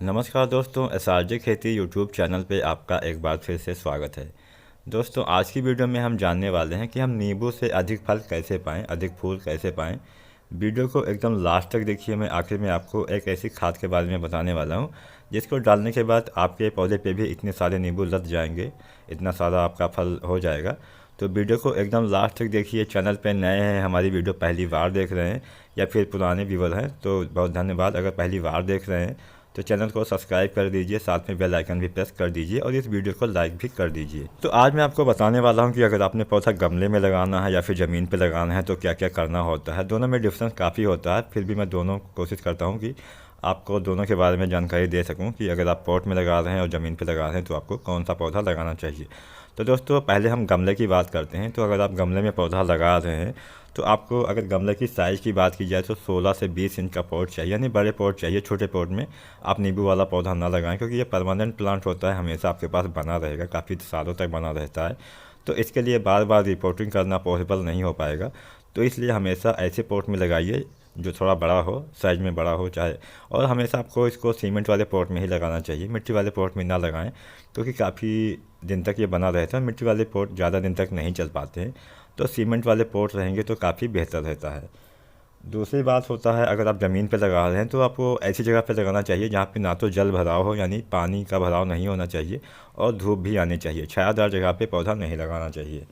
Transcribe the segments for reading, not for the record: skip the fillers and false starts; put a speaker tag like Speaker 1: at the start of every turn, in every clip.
Speaker 1: नमस्कार दोस्तों, एसआरजे खेती यूट्यूब चैनल पे आपका एक बार फिर से स्वागत है। दोस्तों, आज की वीडियो में हम जानने वाले हैं कि हम नींबू से अधिक फल कैसे पाएँ, अधिक फूल कैसे पाएँ। वीडियो को एकदम लास्ट तक देखिए। मैं आखिर में आपको एक ऐसी खाद के बारे में बताने वाला हूँ जिसको डालने के बाद आपके पौधे पे भी इतने सारे नींबू लग जाएंगे, इतना सारा आपका फल हो जाएगा। तो वीडियो को एकदम लास्ट तक देखिए। चैनल पे नए हैं, हमारी वीडियो पहली बार देख रहे हैं या फिर पुराने व्यूवर हैं तो बहुत धन्यवाद। अगर पहली बार देख रहे हैं तो चैनल को सब्सक्राइब कर दीजिए, साथ में बेल आइकन भी प्रेस कर दीजिए और इस वीडियो को लाइक भी कर दीजिए। तो आज मैं आपको बताने वाला हूं कि अगर आपने पौधा गमले में लगाना है या फिर ज़मीन पे लगाना है तो क्या क्या करना होता है। दोनों में डिफरेंस काफ़ी होता है, फिर भी मैं दोनों कोशिश करता हूँ कि आपको दोनों के बारे में जानकारी दे सकूँ कि अगर आप पॉट में लगा रहे हैं और ज़मीन पर लगा रहे हैं तो आपको कौन सा पौधा लगाना चाहिए। तो दोस्तों, पहले हम गमले की बात करते हैं। तो अगर आप गमले में पौधा लगा रहे हैं तो आपको अगर गमले की साइज़ की बात की जाए तो 16 से 20 इंच का पॉट चाहिए, यानी बड़े पॉट चाहिए। छोटे पॉट में आप नींबू वाला पौधा ना लगाएं क्योंकि ये परमानेंट प्लांट होता है, हमेशा आपके पास बना रहेगा, काफ़ी सालों तक बना रहता है। तो इसके लिए बार बार रिपोर्टिंग करना पॉसिबल नहीं हो पाएगा। तो इसलिए हमेशा ऐसे पॉट में लगाइए जो थोड़ा बड़ा हो, साइज़ में बड़ा हो चाहे। और हमेशा आपको इसको सीमेंट वाले पॉट में ही लगाना चाहिए, मिट्टी वाले पॉट में ना लगाएं क्योंकि काफ़ी दिन तक ये बना रहता है। मिट्टी वाले पॉट ज़्यादा दिन तक नहीं चल पाते हैं, तो सीमेंट वाले पॉट रहेंगे तो काफ़ी बेहतर रहता है। दूसरी बात होता है, अगर आप ज़मीन पे लगा रहे हैं तो आपको ऐसी जगह पे लगाना चाहिए जहाँ पे ना तो जल भराव हो, यानी पानी का भराव नहीं होना चाहिए, और धूप भी आनी चाहिए। छायादार जगह पे पौधा नहीं लगाना चाहिए।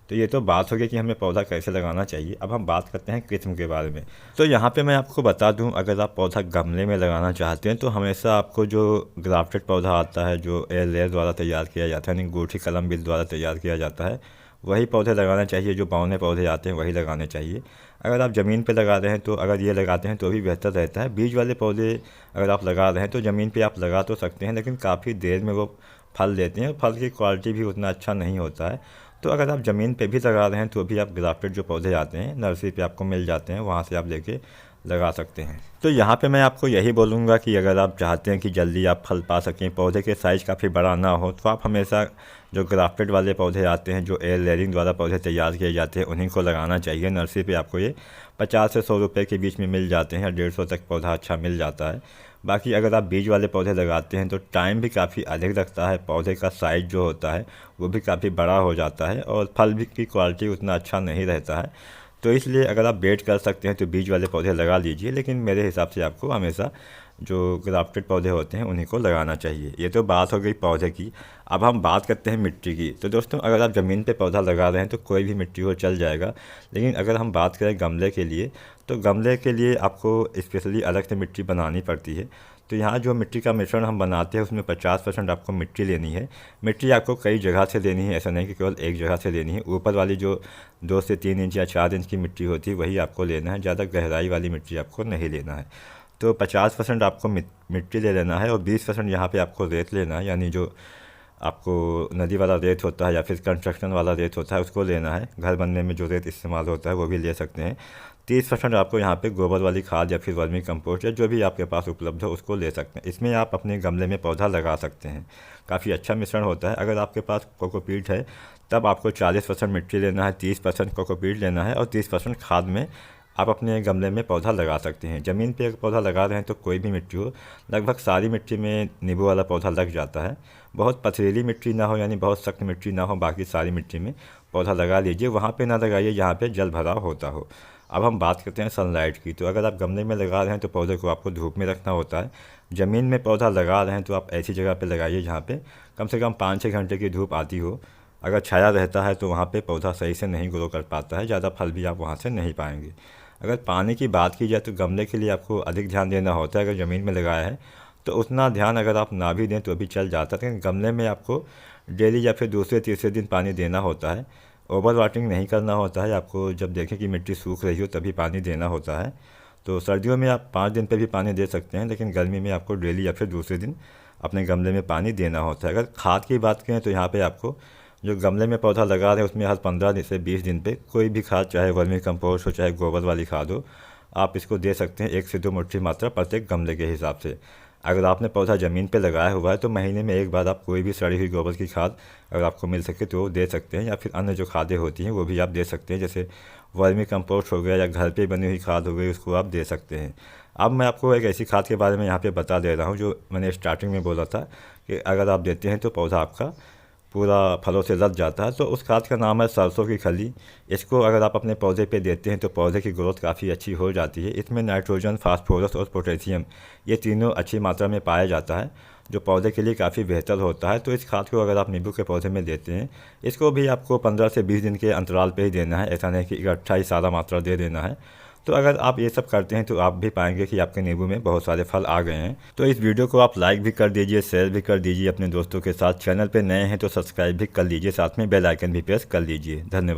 Speaker 1: तो ये तो बात हो गई कि हमें पौधा कैसे लगाना चाहिए। अब हम बात करते हैं किस्म के बारे में। तो यहाँ पे मैं आपको बता दूँ, अगर आप पौधा गमले में लगाना चाहते हैं तो हमेशा आपको जो ग्राफ्टेड पौधा आता है, जो एयर लेयर द्वारा तैयार किया जाता है, यानी अंगूठी कलम बीज द्वारा तैयार किया जाता है, वही पौधे लगाना चाहिए। जो पौने पौधे आते हैं वही लगाने चाहिए। अगर आप ज़मीन पे लगा रहे हैं तो अगर ये लगाते हैं तो भी बेहतर रहता है। बीज वाले पौधे अगर आप लगा रहे हैं तो ज़मीन पे आप लगा तो सकते हैं, लेकिन काफ़ी देर में वो फल देते हैं, फल की क्वालिटी भी उतना अच्छा नहीं होता है। तो अगर आप ज़मीन पे भी लगा रहे हैं तो भी आप ग्राफ्टेड जो पौधे आते हैं नर्सरी पे आपको मिल जाते हैं, वहाँ से आप लेके लगा सकते हैं। तो यहाँ पे मैं आपको यही बोलूँगा कि अगर आप चाहते हैं कि जल्दी आप फल पा सकें, पौधे के साइज़ काफ़ी बड़ा ना हो, तो आप हमेशा जो ग्राफ्टेड वाले पौधे आते हैं, जो एयर लेयरिंग द्वारा पौधे तैयार किए जाते हैं, उन्हीं को लगाना चाहिए। नर्सरी पे आपको ये 50 से 100 रुपये के बीच में मिल जाते हैं, 150 तक पौधा अच्छा मिल जाता है। बाकी अगर आप बीज वाले पौधे लगाते हैं तो टाइम भी काफ़ी अधिक लगता है, पौधे का साइज़ जो होता है वो भी काफ़ी बड़ा हो जाता है और फल भी की क्वालिटी उतना अच्छा नहीं रहता है। तो इसलिए अगर आप वेट कर सकते हैं तो बीज वाले पौधे लगा लीजिए, लेकिन मेरे हिसाब से आपको हमेशा जो ग्राफ्टेड पौधे होते हैं उन्हीं को लगाना चाहिए। ये तो बात हो गई पौधे की। अब हम बात करते हैं मिट्टी की। तो दोस्तों, अगर आप ज़मीन पे पौधा लगा रहे हैं तो कोई भी मिट्टी हो चल जाएगा, लेकिन अगर हम बात करें गमले के लिए तो गमले के लिए आपको स्पेशली अलग से मिट्टी बनानी पड़ती है। तो यहाँ जो मिट्टी का मिश्रण हम बनाते हैं उसमें 50% आपको मिट्टी लेनी है। मिट्टी आपको कई जगह से लेनी है, ऐसा नहीं कि केवल एक जगह से लेनी है। ऊपर वाली जो 2 से 3 इंच या 4 इंच की मिट्टी होती है वही आपको लेना है, ज़्यादा गहराई वाली मिट्टी आपको नहीं लेना है। तो 50% आपको मिट्टी ले लेना है और 20% यहाँ पे आपको रेत लेना है, यानी जो आपको नदी वाला रेत होता है या फिर कंस्ट्रक्शन वाला रेत होता है उसको लेना है। घर बनने में जो रेत इस्तेमाल होता है वो भी ले सकते हैं। 30% आपको यहाँ पे गोबर वाली खाद या फिर वर्मी कंपोस्ट या जो भी आपके पास उपलब्ध हो उसको ले सकते हैं। इसमें आप अपने गमले में पौधा लगा सकते हैं, काफ़ी अच्छा मिश्रण होता है। अगर आपके पास कोकोपीट है तब आपको 40% मिट्टी लेना है, 30% कोकोपीट लेना है और 30% खाद में आप अपने गमले में पौधा लगा सकते हैं। ज़मीन पे अगर पौधा लगा रहे हैं तो कोई भी मिट्टी हो, लगभग सारी मिट्टी में नींबू वाला पौधा लग जाता है। बहुत पथरीली मिट्टी ना हो, यानी बहुत सख्त मिट्टी ना हो, बाकी सारी मिट्टी में पौधा लगा लीजिए। वहाँ पे ना लगाइए जहाँ पे जल भराव होता हो। अब हम बात करते हैं सनलाइट की। तो अगर आप गमले में लगा रहे हैं तो पौधे को आपको धूप में रखना होता है। ज़मीन में पौधा लगा रहे हैं तो आप ऐसी जगह पे लगाइए जहाँ पे कम से कम 5-6 घंटे की धूप आती हो। अगर छाया रहता है तो वहाँ पे पौधा सही से नहीं ग्रो कर पाता है, ज़्यादा फल भी आप वहाँ से नहीं पाएंगे। अगर पानी की बात की जाए तो गमले के लिए आपको अधिक ध्यान देना होता है। अगर ज़मीन में लगाया है तो उतना ध्यान अगर आप ना भी दें तो भी चल जाता है, लेकिन गमले में आपको डेली या फिर दूसरे तीसरे दिन पानी देना होता है। ओवर वाटरिंग नहीं करना होता है। आपको जब देखें कि मिट्टी सूख रही हो तभी पानी देना होता है। तो सर्दियों में आप 5 दिन पे भी पानी दे सकते हैं, लेकिन गर्मी में आपको डेली या फिर दूसरे दिन अपने गमले में पानी देना होता है। अगर खाद की बात करें तो यहाँ पे आपको जो गमले में पौधा लगा रहे हैं उसमें हर 15 से 20 दिन पे कोई भी खाद, चाहे वर्मी कंपोस्ट हो चाहे गोबर वाली खाद हो, आप इसको दे सकते हैं 1 से 2 मुट्ठी मात्रा प्रत्येक गमले के हिसाब से। अगर आपने पौधा ज़मीन पे लगाया हुआ है तो महीने में एक बार आप कोई भी सड़ी हुई गोबर की खाद अगर आपको मिल सके तो वो दे सकते हैं, या फिर अन्य जो खादें होती हैं वो भी आप दे सकते हैं, जैसे वर्मी कंपोस्ट हो गया या घर पे बनी हुई खाद हो गई, उसको आप दे सकते हैं। अब मैं आपको एक ऐसी खाद के बारे में यहाँ पे बता दे रहा हूँ जो मैंने स्टार्टिंग में बोला था कि अगर आप देते हैं तो पौधा आपका पूरा फलों से लद जाता है। तो उस खाद का नाम है सरसों की खली। इसको अगर आप अपने पौधे पे देते हैं तो पौधे की ग्रोथ काफ़ी अच्छी हो जाती है। इसमें नाइट्रोजन, फास्फोरस और पोटेशियम ये तीनों अच्छी मात्रा में पाया जाता है, जो पौधे के लिए काफ़ी बेहतर होता है। तो इस खाद को अगर आप नींबू के पौधे में देते हैं, इसको भी आपको 15 से 20 दिन के अंतराल पे ही देना है, ऐसा नहीं कि इकट्ठा ही सारा मात्रा दे देना है। तो अगर आप ये सब करते हैं तो आप भी पाएंगे कि आपके नींबू में बहुत सारे फल आ गए हैं। तो इस वीडियो को आप लाइक भी कर दीजिए, शेयर भी कर दीजिए अपने दोस्तों के साथ। चैनल पे नए हैं तो सब्सक्राइब भी कर लीजिए, साथ में बेल आइकन भी प्रेस कर लीजिए। धन्यवाद।